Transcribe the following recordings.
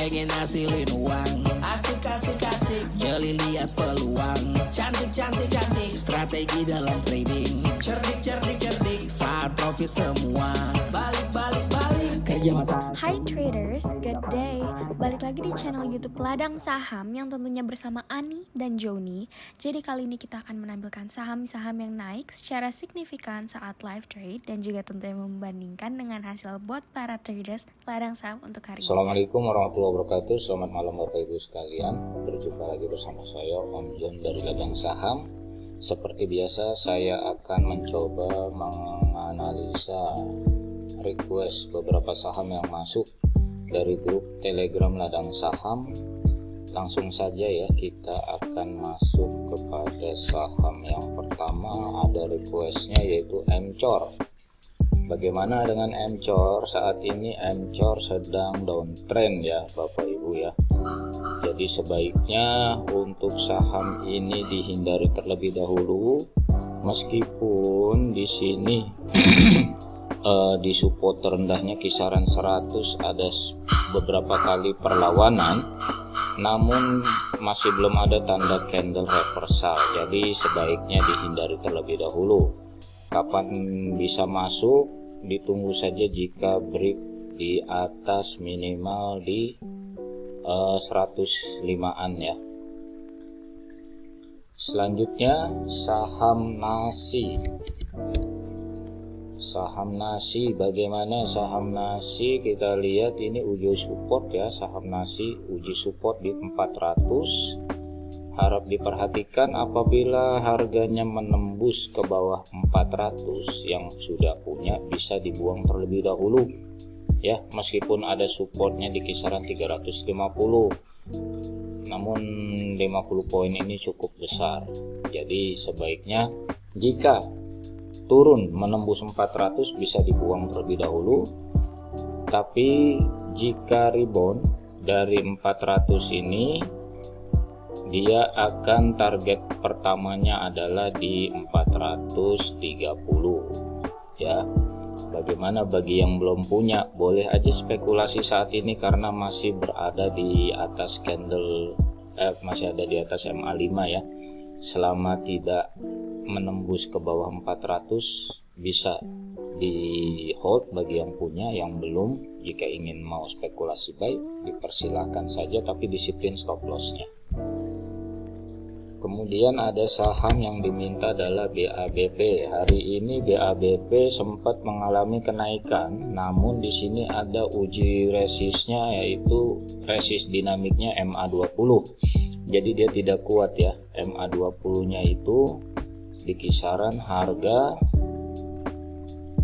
pengen hasilin uang. Asik asik asik, jeli lihat peluang. Cantik cantik cantik, strategi dalam trading. Cerdik cerdik cerdik, saat profit semua. Balik balik balik, kerja masa. Hai traders, good day. Balik lagi di channel YouTube Ladang Saham yang tentunya bersama Ani dan Joni. Jadi kali ini kita akan menampilkan saham-saham yang naik secara signifikan saat live trade dan juga tentunya membandingkan dengan hasil bot para traders ladang saham untuk hari ini. Assalamualaikum warahmatullahi wabarakatuh. Selamat malam Bapak Ibu sekalian. Berjumpa lagi bersama saya Om John dari Ladang Saham. Seperti biasa saya akan mencoba menganalisa request beberapa saham yang masuk dari grup Telegram Ladang Saham. Langsung saja ya, kita akan masuk kepada saham yang pertama. Ada requestnya yaitu MCOR. Bagaimana dengan MCOR? Saat ini MCOR sedang downtrend ya Bapak Ibu ya. Jadi sebaiknya untuk saham ini dihindari terlebih dahulu, meskipun di sini di support terendahnya kisaran 100 ada beberapa kali perlawanan, namun masih belum ada tanda candle reversal. Jadi sebaiknya dihindari terlebih dahulu. Kapan bisa masuk? Ditunggu saja jika break di atas minimal di 105-an ya. Selanjutnya saham nasi. Saham nasi, bagaimana saham nasi? Kita lihat ini uji support ya, saham nasi uji support di 400. Harap diperhatikan apabila harganya menembus ke bawah 400, yang sudah punya bisa dibuang terlebih dahulu ya, meskipun ada supportnya di kisaran 350, namun 50 poin ini cukup besar. Jadi sebaiknya jika turun menembus 400 bisa dibuang terlebih dahulu, tapi jika rebound dari 400 ini dia akan target pertamanya adalah di 430 ya. Bagaimana bagi yang belum punya? Boleh aja spekulasi saat ini karena masih berada di atas candle masih ada di atas MA5 ya. Selama tidak menembus ke bawah 400 bisa di hold bagi yang punya. Yang belum, jika ingin mau spekulasi buy dipersilahkan saja, tapi disiplin stop lossnya. Kemudian ada saham yang diminta adalah BABP. Hari ini BABP sempat mengalami kenaikan, namun di sini ada uji resistnya yaitu resist dinamiknya MA20. Jadi dia tidak kuat ya. MA20-nya itu di kisaran harga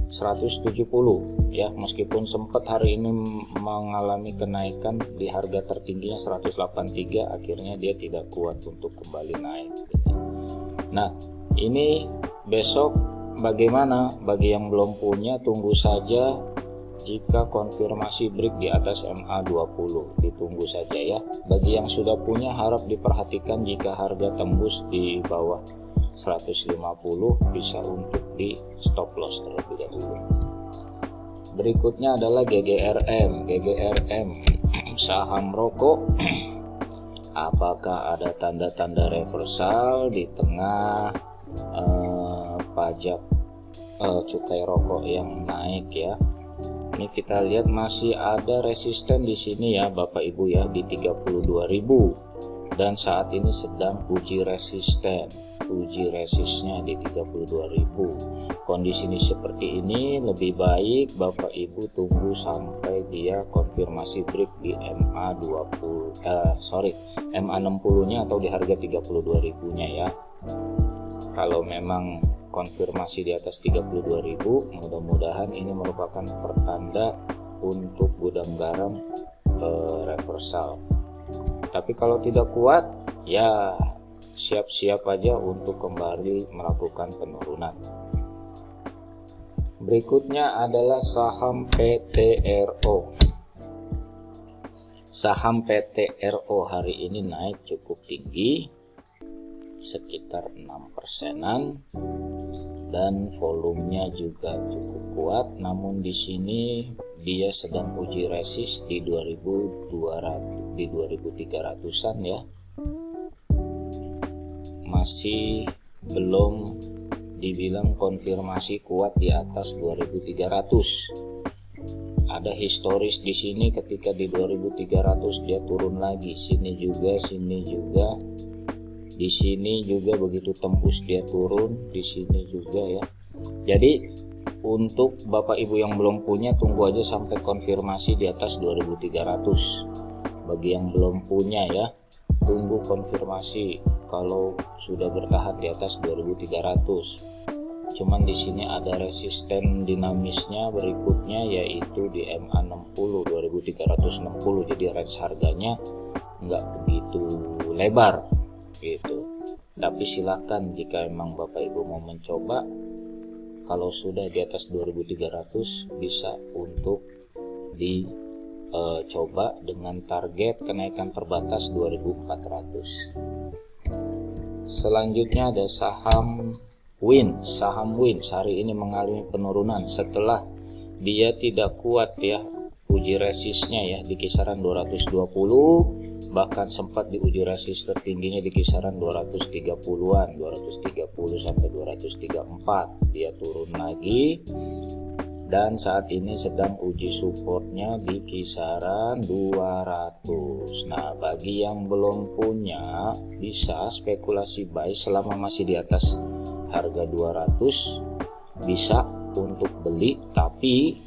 170 ya, meskipun sempat hari ini mengalami kenaikan di harga tertingginya 183, akhirnya dia tidak kuat untuk kembali naik. Nah, ini besok bagaimana? Bagi yang belum punya tunggu saja, jika konfirmasi break di atas MA20 ditunggu saja ya. Bagi yang sudah punya harap diperhatikan jika harga tembus di bawah 150 bisa untuk di stop loss terlebih dahulu. Berikutnya adalah GGRM. GGRM saham rokok. Apakah ada tanda-tanda reversal di tengah pajak cukai rokok yang naik ya? Ini kita lihat masih ada resisten di sini ya Bapak Ibu ya, di 32.000. Dan saat ini sedang uji resisten, uji resistnya di 32.000. Kondisi ini seperti ini, lebih baik Bapak Ibu tunggu sampai dia konfirmasi break di MA60 nya atau di harga 32.000 nya ya. Kalau memang konfirmasi di atas 32.000, mudah-mudahan ini merupakan pertanda untuk gudang garam reversal. Tapi kalau tidak kuat ya siap-siap aja untuk kembali melakukan penurunan. Berikutnya adalah saham PTRO. Saham PTRO hari ini naik cukup tinggi, sekitar 6%-an, dan volumenya juga cukup kuat. Namun di sini dia sedang uji resist di 2200, di 2300-an ya. Masih belum dibilang konfirmasi kuat di atas 2300. Ada historis di sini ketika di 2300 dia turun lagi, sini juga, di sini juga begitu tembus dia turun, di sini juga ya. Jadi untuk Bapak Ibu yang belum punya, tunggu aja sampai konfirmasi di atas 2300. Bagi yang belum punya ya, tunggu konfirmasi kalau sudah bertahan di atas 2300. Cuman di sini ada resisten dinamisnya berikutnya, yaitu di MA60 2360. Jadi range harganya nggak begitu lebar gitu. Tapi silakan jika emang Bapak Ibu mau mencoba, kalau sudah di atas 2300 bisa untuk dicoba dengan target kenaikan terbatas 2400. Selanjutnya ada saham Wins. Saham Wins hari ini mengalami penurunan setelah dia tidak kuat ya uji resistnya ya di kisaran 220, bahkan sempat diuji resist tertingginya di kisaran 230-an, 230 sampai 234. Dia turun lagi dan saat ini sedang uji supportnya di kisaran 200. Nah, bagi yang belum punya bisa spekulasi buy selama masih di atas harga 200, bisa untuk beli. Tapi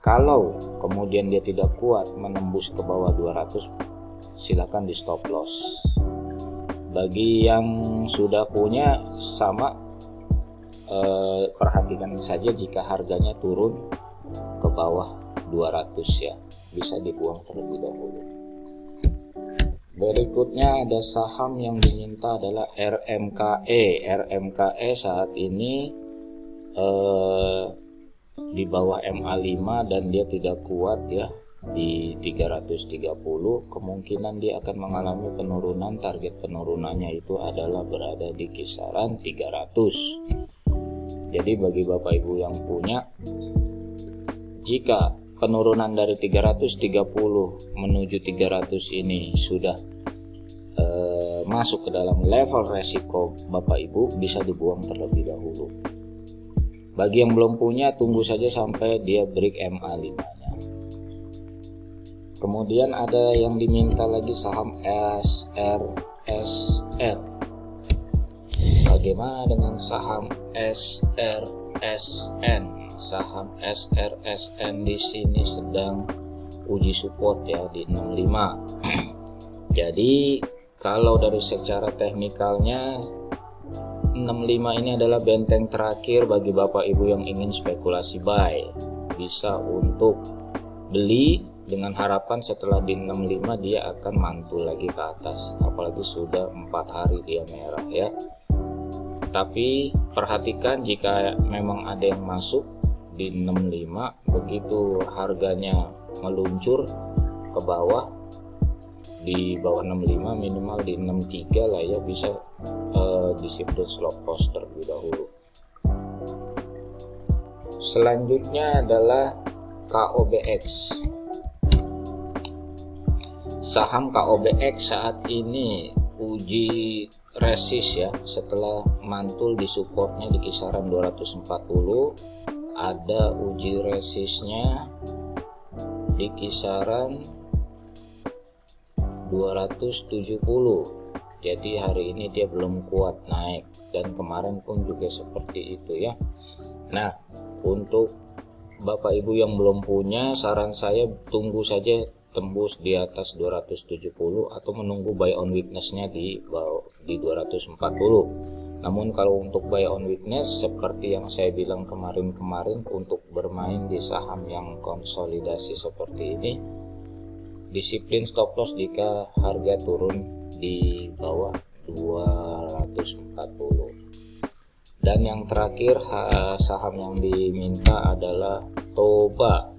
kalau kemudian dia tidak kuat menembus ke bawah 200, silakan di stop loss. Bagi yang sudah punya sama, perhatikan saja jika harganya turun ke bawah 200 ya, bisa dibuang terlebih dahulu. Berikutnya ada saham yang diminta adalah RMKE. RMKE saat ini di bawah MA5 dan dia tidak kuat ya di 330. Kemungkinan dia akan mengalami penurunan. Target penurunannya itu adalah berada di kisaran 300. Jadi bagi Bapak Ibu yang punya, jika penurunan dari 330 menuju 300 ini sudah masuk ke dalam level resiko Bapak Ibu, bisa dibuang terlebih dahulu. Bagi yang belum punya, tunggu saja sampai dia break MA5-nya. Kemudian ada yang diminta lagi saham SRSN. Bagaimana dengan saham SRSN? Saham SRSN di sini sedang uji support ya di 65. Jadi kalau dari secara teknikalnya 65 ini adalah benteng terakhir bagi Bapak Ibu yang ingin spekulasi buy. Bisa untuk beli dengan harapan setelah di 65 dia akan mantul lagi ke atas, apalagi sudah 4 hari dia merah ya. Tapi perhatikan jika memang ada yang masuk di 65, begitu harganya meluncur ke bawah, di bawah 65 minimal di 63 lah ya, bisa disiplin stop loss terlebih dahulu. Selanjutnya adalah KOBX. Saham KOBX saat ini uji resist ya, setelah mantul di supportnya di kisaran 240, ada uji resistnya di kisaran 270. Jadi hari ini dia belum kuat naik, dan kemarin pun juga seperti itu ya. Nah, untuk Bapak Ibu yang belum punya, saran saya tunggu saja tembus di atas 270 atau menunggu buy on weakness-nya di 240. Namun kalau untuk buy on weakness, seperti yang saya bilang kemarin untuk bermain di saham yang konsolidasi seperti ini, disiplin stop loss jika harga turun di bawah 240. Dan yang terakhir saham yang diminta adalah Toba.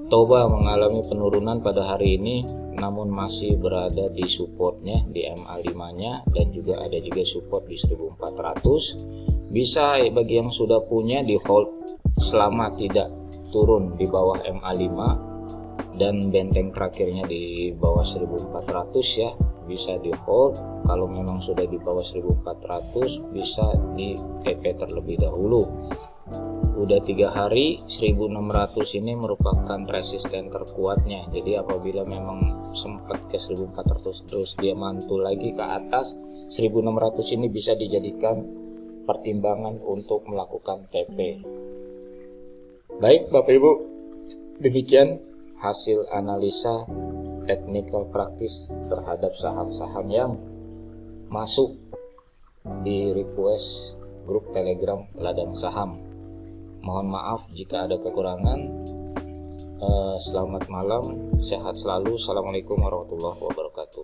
Toba mengalami penurunan pada hari ini, namun masih berada di supportnya di MA5-nya, dan juga ada juga support di 1400. Bisa bagi yang sudah punya di hold selama tidak turun di bawah MA5 dan benteng terakhirnya di bawah 1400 ya, bisa di hold. Kalau memang sudah di bawah 1400 bisa di TP terlebih dahulu. Udah 3 hari 1600 ini merupakan resisten terkuatnya. Jadi apabila memang sempat ke 1400 terus dia mantul lagi ke atas, 1600 ini bisa dijadikan pertimbangan untuk melakukan TP. Baik Bapak Ibu, demikian hasil analisa technical praktis terhadap saham-saham yang masuk di request grup Telegram Ladang Saham. Mohon maaf jika ada kekurangan. Selamat malam, sehat selalu. Assalamualaikum warahmatullahi wabarakatuh.